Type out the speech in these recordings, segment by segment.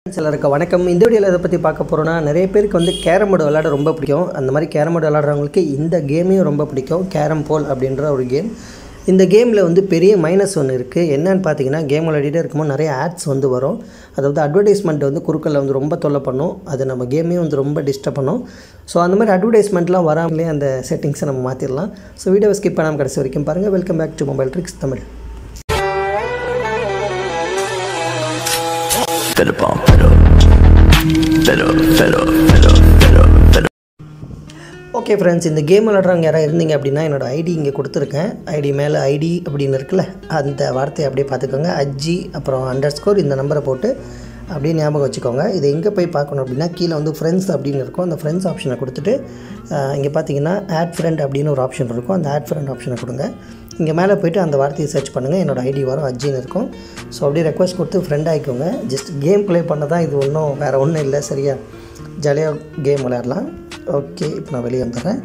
சிலருக்கு வணக்கம். இந்த வீடியோவில் எதை பற்றி பார்க்க போகிறோன்னா, நிறைய பேருக்கு வந்து கேரம் போர்டு விளையாட ரொம்ப பிடிக்கும். அந்த மாதிரி கேரம் போர்டு விளையாடுறவங்களுக்கு இந்த கேமையும் ரொம்ப பிடிக்கும். கேரம் போல் அப்படின்ற ஒரு கேம். இந்த கேமில் வந்து பெரிய மைனஸ் ஒன்று இருக்குது. என்னன்னு பார்த்தீங்கன்னா, கேம் விளையாடிட்டே இருக்கும்போது நிறைய ஆட்ஸ் வந்து வரும். அதாவது அட்வர்டைஸ்மெண்ட் வந்து குறுக்கல்ல வந்து ரொம்ப தொல்லை பண்ணும். அது நம்ம கேமையும் வந்து ரொம்ப டிஸ்டர்ப் பண்ணும். ஸோ அந்த மாதிரி அட்வர்டைஸ்மெண்ட்லாம் வராமலே அந்த செட்டிங்ஸை நம்ம மாற்றிடலாம். ஸோ வீடியோவை ஸ்கிப் பண்ணாமல் கடைசி வரைக்கும் பாருங்கள். Welcome back to mobile tricks Tamil. Okay friends, இந்த கேம் விளையாடுறவங்க யாராவது இருந்தீங்க அப்படின்னா என்னோடய ஐடி இங்கே கொடுத்துருக்கேன். ஐடி மேலே ஐடி அப்படின்னு இருக்குல்ல, அந்த வார்த்தையை அப்படியே பார்த்துக்கோங்க. அஜி அப்புறம் _ இந்த நம்பரை போட்டு அப்படியே ஞாபகம் வச்சுக்கோங்க. இதை எங்கே போய் பார்க்கணும் அப்படின்னா, கீழே வந்து ஃப்ரெண்ட்ஸ் அப்படின்னு இருக்கும். அந்த ஃப்ரெண்ட்ஸ் ஆப்ஷனை கொடுத்துட்டு இங்கே பார்த்தீங்கன்னா ஆட் ஃப்ரெண்ட் அப்படின்னு ஒரு ஆப்ஷன் இருக்கும். அந்த ஆட் ஃப்ரெண்ட் ஆப்ஷனை கொடுங்க. இங்கே மேலே போய்ட்டு அந்த வார்த்தையை சர்ச் பண்ணுங்கள். என்னோடய ஐடி வரும், அஜின்னு இருக்கும். ஸோ அப்படியே ரெக்வஸ்ட் கொடுத்து ஃப்ரெண்ட் ஆகிக்கோங்க. ஜஸ்ட் கேம் ப்ளே பண்ண தான் இது, ஒன்றும் வேறு ஒன்றும் இல்லை. சரியா, ஜாலியாக கேம் விளையாடலாம். ஓகே, இப்போ நான் வெளியே வந்துடுறேன்.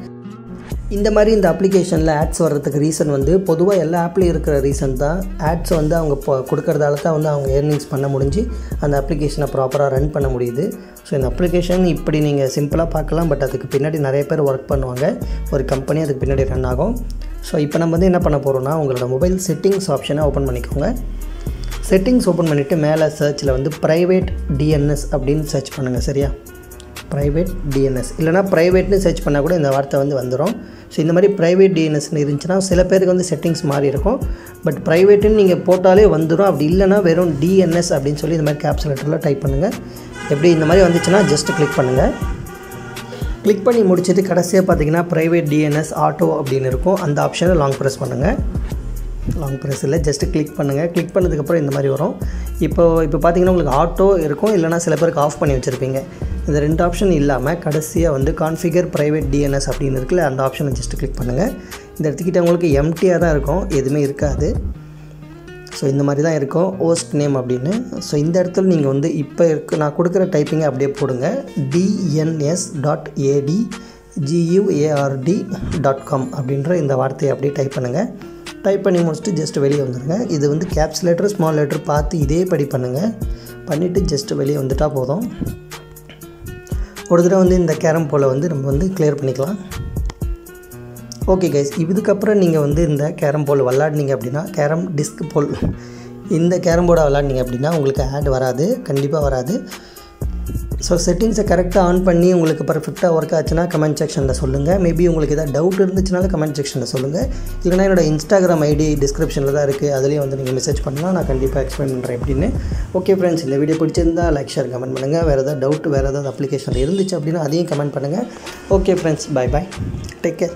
இந்த மாதிரி இந்த அப்ளிகேஷனில் ஆட்ஸ் வர்றதுக்கு ரீசன் வந்து பொதுவாக எல்லா ஆப்லேயும் இருக்கிற ரீசன் தான். ஆட்ஸ் வந்து அவங்க கொடுக்கறதால தான் வந்து அவங்க ஏர்னிங்ஸ் பண்ண முடிஞ்சு அந்த அப்ளிகேஷனை ப்ராப்பராக ரன் பண்ண முடியுது. ஸோ இந்த அப்ளிகேஷன் இப்படி நீங்கள் சிம்பிளாக பார்க்கலாம், பட் அதுக்கு பின்னாடி நிறைய பேர் ஒர்க் பண்ணுவாங்க. ஒரு கம்பெனி அதுக்கு பின்னாடி ரன் ஆகும். ஸோ இப்போ நம்ம வந்து என்ன பண்ண போகிறோம்னா, உங்களோட மொபைல் செட்டிங்ஸ் ஆப்ஷனை ஓப்பன் பண்ணிக்கோங்க. செட்டிங்ஸ் ஓப்பன் பண்ணிவிட்டு மேலே சர்ச்சில் வந்து ப்ரைவேட் டிஎன்எஸ் அப்படின்னு சர்ச் பண்ணுங்கள். சரியா, ப்ரைவேட் டிஎன்எஸ் இல்லைனா ப்ரைவேட்னு சர்ச் பண்ணால் கூட இந்த வார்த்தை வந்து வந்துடும். ஸோ இந்த மாதிரி ப்ரைவேட் டிஎன்எஸ்னு இருந்துச்சுன்னா சில பேருக்கு வந்து செட்டிங்ஸ் மாறி இருக்கும். பட் ப்ரைவேட்டுன்னு நீங்கள் போட்டாலே வந்துடும். அப்படி இல்லைனா வெறும் டிஎன்எஸ் அப்படின்னு சொல்லி இந்த மாதிரி கேப்ஸ் லெட்டரில் டைப் பண்ணுங்கள். எப்படி இந்த மாதிரி வந்துச்சுன்னா ஜஸ்ட் கிளிக் பண்ணுங்கள். கிளிக் பண்ணி முடிச்சுட்டு கடைசியாக பார்த்தீங்கன்னா ப்ரைவேட் டிஎன்எஸ் ஆட்டோ அப்படின்னு இருக்கும். அந்த ஆப்ஷனை லாங் ப்ரெஸ் பண்ணுங்கள். லாங் ப்ரெஸ் இல்லை, ஜஸ்ட்டு கிளிக் பண்ணுங்கள். கிளிக் பண்ணதுக்கப்புறம் இந்த மாதிரி வரும். இப்போ பார்த்தீங்கன்னா உங்களுக்கு ஆட்டோ இருக்கும், இல்லைனா சில பேருக்கு ஆஃப் பண்ணி வச்சுருப்பீங்க. இந்த ரெண்டு ஆப்ஷன் இல்லாமல் கடைசியாக வந்து கான்ஃபிகர் ப்ரைவேட் டிஎன்எஸ் அப்படின்னு இருக்குல்ல, அந்த ஆப்ஷனை ஜஸ்ட்டு கிளிக் பண்ணுங்கள். இந்த இடத்துக்கிட்ட உங்களுக்கு எம்டியாக தான் இருக்கும், எதுவுமே இருக்காது. ஸோ இந்த மாதிரி தான் இருக்கும் ஹோஸ்ட் நேம் அப்படின்னு. ஸோ இந்த இடத்துல நீங்கள் வந்து இப்போ நான் கொடுக்குற டைப்பிங்கை அப்படியே போடுங்க. dns.adguard.com அப்படின்ற இந்த வார்த்தையை அப்படியே டைப் பண்ணுங்கள். டைப் பண்ணி முடிச்சுட்டு ஜஸ்ட் வெளியே வந்துடுங்க. இது வந்து கேப்ஸ் லெட்டர் ஸ்மால் லெட்டர் பார்த்து இதே படி பண்ணுங்கள். பண்ணிவிட்டு ஜஸ்ட் வெளியே வந்துட்டால் போதும். ஒரு தடவை வந்து இந்த கேரம் போல் வந்து நம்ம வந்து கிளியர் பண்ணிக்கலாம். ஓகே கைஸ், இதுக்கப்புறம் நீங்கள் வந்து இந்த கேரம் போல் விளாட்னீங்க அப்படின்னா, கேரம் டிஸ்க் போல் இந்த கேரம் போர்டை விளாட்னீங்க அப்படின்னா உங்களுக்கு ஆட் வராது, கண்டிப்பாக வராது. ஸோ செட்டிங்ஸை கரெக்டாக ஆன் பண்ணி உங்களுக்கு பர்ஃபெக்டாக ஒர்க் ஆச்சுன்னா கமெண்ட் செக்ஷனில் சொல்லுங்கள். மேபி உங்களுக்கு எதாவது டவுட் இருந்துச்சுனாலும் கமெண்ட் செக்ஷனில் சொல்லுங்கள். இல்லைனா என்னோடய இன்ஸ்டாகிராம் ஐடி டிஸ்கிரிப்ஷனில் தான் இருக்குது, அதுலேயும் வந்து நீங்கள் மெசேஜ் பண்ணலாம். நான் கண்டிப்பாக எக்ஸ்பிளைன் பண்ணுறேன் எப்படின்னு. ஓகே ஃப்ரெண்ட்ஸ், இந்த வீடியோ பிடிச்சிருந்தால் லைக், ஷேர், கமெண்ட் பண்ணுங்கள். வேறு ஏதாவது டவுட், வேறு ஏதாவது அப்ளிகேஷன் இருந்துச்சு அப்படின்னா அதையும் கமெண்ட் பண்ணுங்கள். Okay friends, bye bye, take care.